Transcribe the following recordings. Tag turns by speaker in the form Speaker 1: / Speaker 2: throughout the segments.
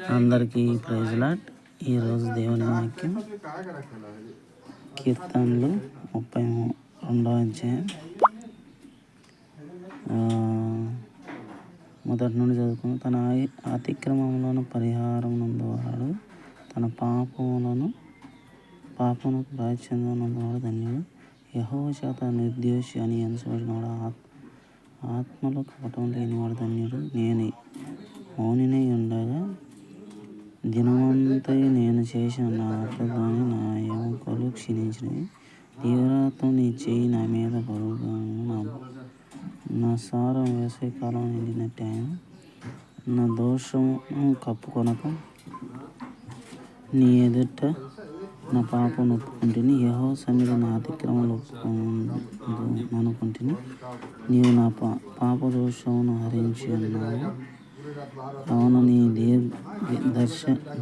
Speaker 1: అందరికీ praise lord. ఈరోజు దేవుని వాక్యం కీర్తనలు 32వ అధ్యాయం మొదటి నుండి చదువుకుని, తన అతిక్రమములను పరిహారం నందువాడు, తన పాపమునకు ప్రాయశ్చిత్తము నందువాడు ధన్యుడు. యెహోవా చేత నిర్దోషి అని ఎంచబడినవాడు, ఆత్మలో కపటం లేనివాడు ధన్యుడు. నేను మౌనినై ఉండగా దినమంతయు నేను చేసిన నా అపరాధములు నా ఎముకలు క్షీణించినవి. తీవ్రత్వం నీ చేయి నా మీద బరువుగాను, నా సారం వేసవికాలం నిండినట్టు ఆయన. నా దోషమును కప్పుకొనక నీ ఎదుట నా పాపం ఒప్పుకుంటుని. యెహోవా సన్నిధిలో నా అతిక్రమములు ఒప్పుకొనుకుంటుని. నీవు నా పాప దోషమును హరించి ఉన్నావు. అవును, నీ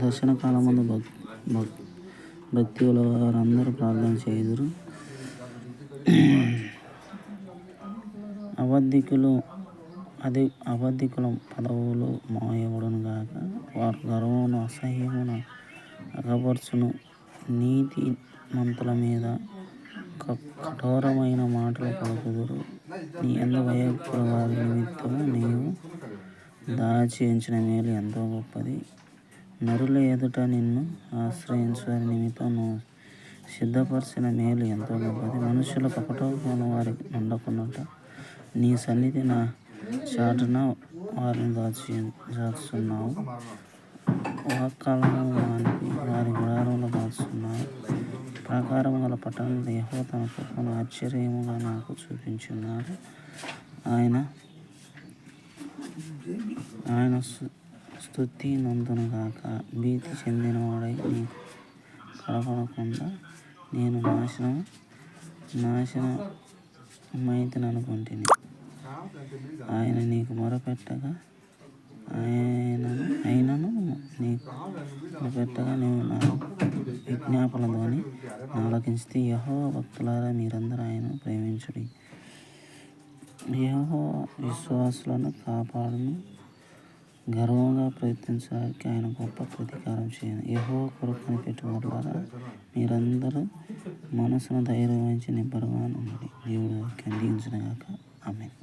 Speaker 1: దర్శన కాలమందు భక్తిగల వారందరూ ప్రార్థన చేయుదురు. అబద్ధికుల పదవులు మోయబడును గాక. వారు గర్వమును అసహ్యమును అగపరచును. నీతి మంతుల మీద కఠోరమైన మాటలు పలుకుదురు. నీ యందు భయభక్తుల వారి నిమిత్తము నీవు దాచి ఉంచిన మేలు ఎంతో గొప్పది. నరుల ఎదుట నిన్ను ఆశ్రయించు వారి నిమిత్తం నువ్వు సిద్ధపరిచిన మేలు ఎంతో గొప్పది. మనుషుల కపటముల వారికి ఉండకున్నట నీ సన్నిధి నా చాటున వారిని దాచుచున్నావు. వాక్కాలము మానిపి వారి గుడారంలో దాచుచున్నావు. ప్రాకారము గల పట్టణంలో యెహోవా తన కృపను ఆశ్చర్యముగా నాకు చూపించున్నాడు. ఆయన స్తుతి నందును గాక. భీతి చెందినవాడై నీకు కనపడకుండా నేను నాశనమైతిని అనుకుంటుని. ఆయన నీకు మొరపెట్టగా అయినను నీకు మొరపెట్టగా నీవు నా విజ్ఞాపన ధ్వని ఆలకించితి. యెహోవా భక్తులారా, మీరందరూ ఆయనను ప్రేమించుడి. యెహోవా విశ్వాసులను కాపాడును. గర్వంగా ప్రయత్నించే వారికి ఆయన గొప్ప ప్రతీకారం చేయను. యెహోవా కొరకు కనిపెట్టువారులారా, మీరందరూ మనసును ధైర్యం వహించి నిబ్బరముగా ఉండండి. దేవుడు వాక్యాన్ని దీవించును గాక. ఆమేన్.